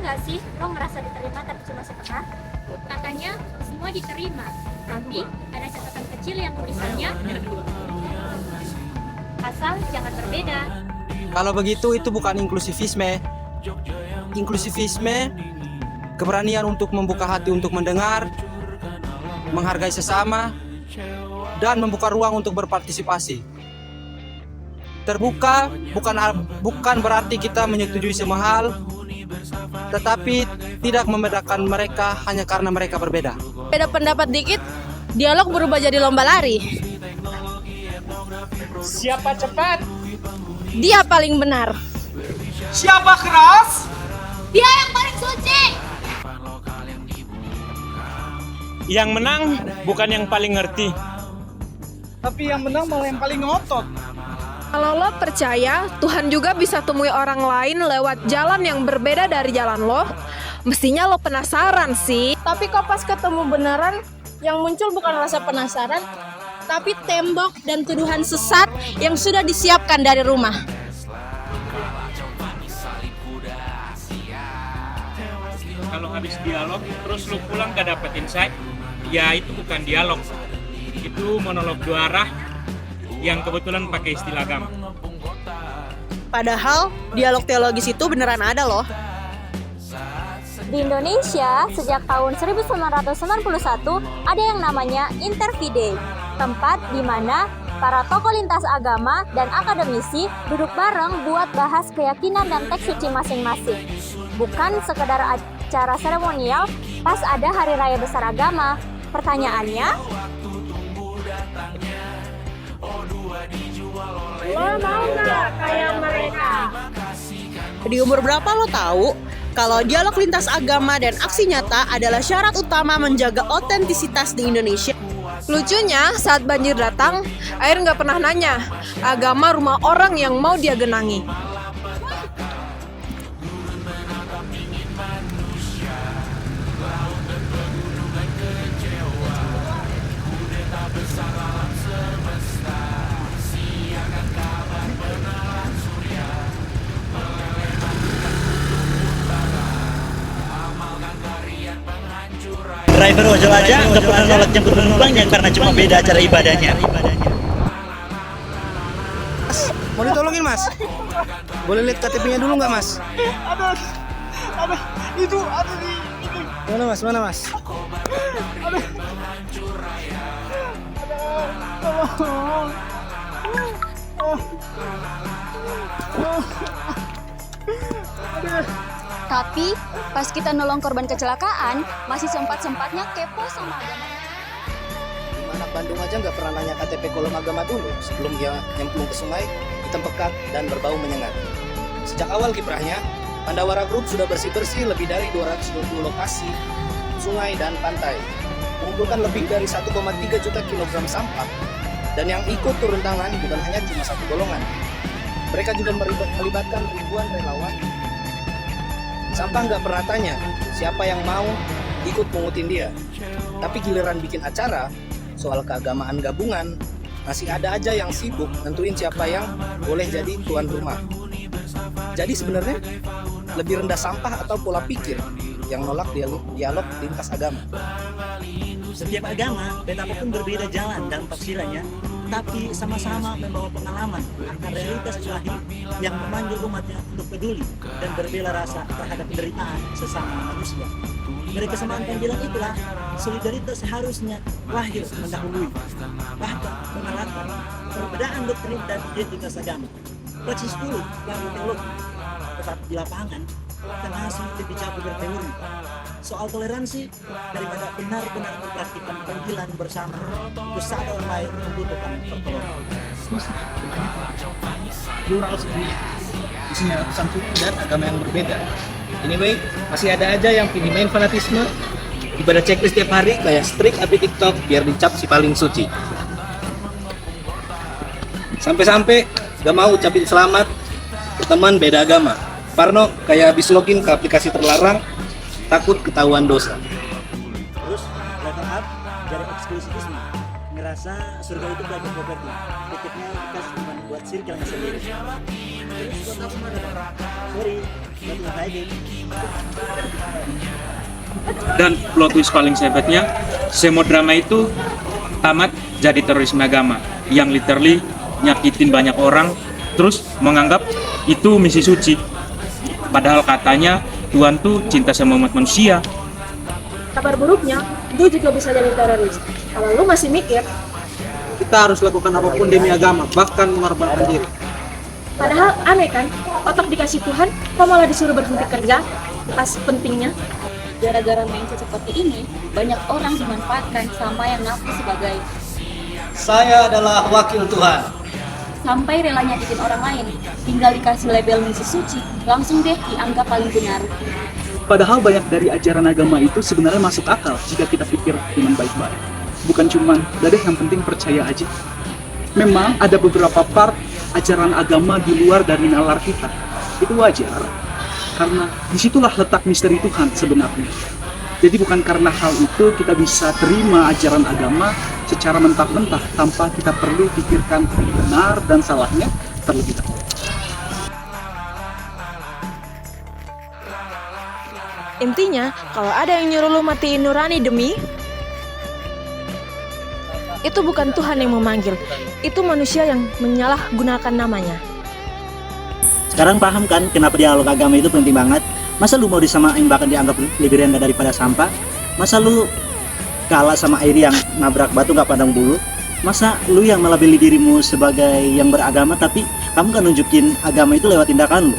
nggak sih lo ngerasa diterima tapi cuma setengah? Katanya semua diterima, tapi ada catatan kecil yang tulisannya asal jangan berbeda. Kalau begitu itu bukan inklusivisme. Inklusivisme keberanian untuk membuka hati untuk mendengar, menghargai sesama, dan membuka ruang untuk berpartisipasi. Terbuka bukan berarti kita menyetujui semua hal, tetapi tidak membedakan mereka hanya karena mereka berbeda. Beda pendapat dikit, dialog berubah jadi lomba lari. Siapa cepat? Dia paling benar. Siapa keras? Dia yang paling suci. Yang menang bukan yang paling ngerti. Tapi yang menang malah yang paling ngotot. Kalau lo percaya Tuhan juga bisa temui orang lain lewat jalan yang berbeda dari jalan lo, mestinya lo penasaran sih. Tapi kok pas ketemu beneran, yang muncul bukan rasa penasaran, tapi tembok dan tuduhan sesat yang sudah disiapkan dari rumah. Kalau habis dialog terus lu pulang gak dapet insight, ya itu bukan dialog. Itu monolog dua arah yang kebetulan pakai istilah agama. Padahal dialog teologis itu beneran ada loh. Di Indonesia, sejak tahun 1991 ada yang namanya Intervide, tempat di mana para tokoh lintas agama dan akademisi duduk bareng buat bahas keyakinan dan teks suci masing-masing. Bukan sekedar acara seremonial pas ada hari raya besar agama. Pertanyaannya, Lo mau nggak kayak mereka? Di umur berapa lo tahu kalau dialog lintas agama dan aksi nyata adalah syarat utama menjaga otentisitas di Indonesia? Lucunya saat banjir datang, air nggak pernah nanya agama rumah orang yang mau dia genangi. Driver ojol aja nggak pernah nolak jemput penumpangnya karena cuma beda acara ibadahnya. Mas, mau ditolongin mas? Boleh lihat KTP-nya dulu nggak mas? Ada, itu ada di ini. Mana mas? Mana mas? Tolong. Tapi pas kita nolong korban kecelakaan, masih sempat-sempatnya kepo sama agama. Di anak Bandung aja nggak pernah nanya KTP kolom agama dulu sebelum dia nyemplung ke sungai, hitam pekat dan berbau menyengat. Sejak awal kiprahnya, Pandawara Group sudah bersih-bersih lebih dari 220 lokasi, sungai dan pantai, mengumpulkan lebih dari 1,3 juta kilogram sampah, dan yang ikut turun tangan bukan hanya cuma satu golongan. Mereka juga melibatkan ribuan relawan. Sampah nggak pernah tanya siapa yang mau ikut pungutin dia. Tapi giliran bikin acara soal keagamaan gabungan, masih ada aja yang sibuk nentuin siapa yang boleh jadi tuan rumah. Jadi sebenarnya lebih rendah sampah atau pola pikir yang nolak dialog lintas agama. Setiap agama, betapapun berbeda jalan dalam tafsirannya, tapi sama-sama membawa pengalaman akan realitas ilahi yang memanggil umatnya untuk peduli dan berbela rasa terhadap penderitaan sesama manusia. Dari kesamaan panggilan itulah, solidaritas seharusnya lahir mendahului, bahkan mengalahkan perbedaan doktrin dan identitas agama. Praksis dulu baru teologi, tetapi di lapangan tengah sedikit dicapai berteori. Soal toleransi, daripada benar-benar mempraktikkan panggilan bersama, bersama orang lain membutuhkan pertolongan. Plural sendiri, isinya ratusan suku dan agama yang berbeda. Anyway, masih ada aja yang pilih main fanatisme, ibadah checklist tiap hari kayak strik update TikTok biar dicap si paling suci. Sampai-sampai gak mau ucapin selamat ke teman beda agama. Parno kayak habis login ke aplikasi terlarang, takut ketahuan dosa. Terus, level up dari eksklusivisme, ngerasa surga itu private property, tiketnya dikasih cuma buat circle-nya sendiri. Sorry, batu aja. Dan plot twist paling hebatnya, semua drama itu tamat jadi terorisme agama yang literally nyakitin banyak orang, terus menganggap itu misi suci. Padahal katanya Tuhan tuh cinta sama umat manusia. Kabar buruknya, lu juga bisa jadi teroris. Kalau lu masih mikir, Kita harus lakukan apapun demi agama, bahkan mengorbankan diri. padahal aneh kan, otak dikasih Tuhan, kok malah disuruh berhenti kerja pas pentingnya. Gara-gara mindset seperti ini, banyak orang dimanfaatkan sama yang ngaku sebagai Saya adalah wakil Tuhan. sampai rela nyakitin orang lain. Tinggal dikasih label misi suci, langsung deh dianggap paling benar. Padahal banyak dari ajaran agama itu sebenarnya masuk akal jika kita pikir dengan baik-baik. Bukan cuman, "Dadeh, yang penting percaya aja." Memang ada beberapa part ajaran agama di luar dari nalar kita. Itu wajar, karena disitulah letak misteri Tuhan sebenarnya. Jadi bukan karena hal itu kita bisa terima ajaran agama secara mentah-mentah tanpa kita perlu pikirkan benar dan salahnya terlebih dahulu. Intinya, kalau ada yang nyuruh lu matiin nurani demi, itu bukan Tuhan yang memanggil, itu manusia yang menyalahgunakan namanya. Sekarang paham kan kenapa dialog agama itu penting banget? Masa lu mau disamain bahkan dianggap lebih rendah daripada sampah? Masa lu kalah sama air yang nabrak batu gak pandang bulu? Masa lu yang melabeli dirimu sebagai yang beragama tapi kamu kan nunjukin agama itu lewat tindakan lu?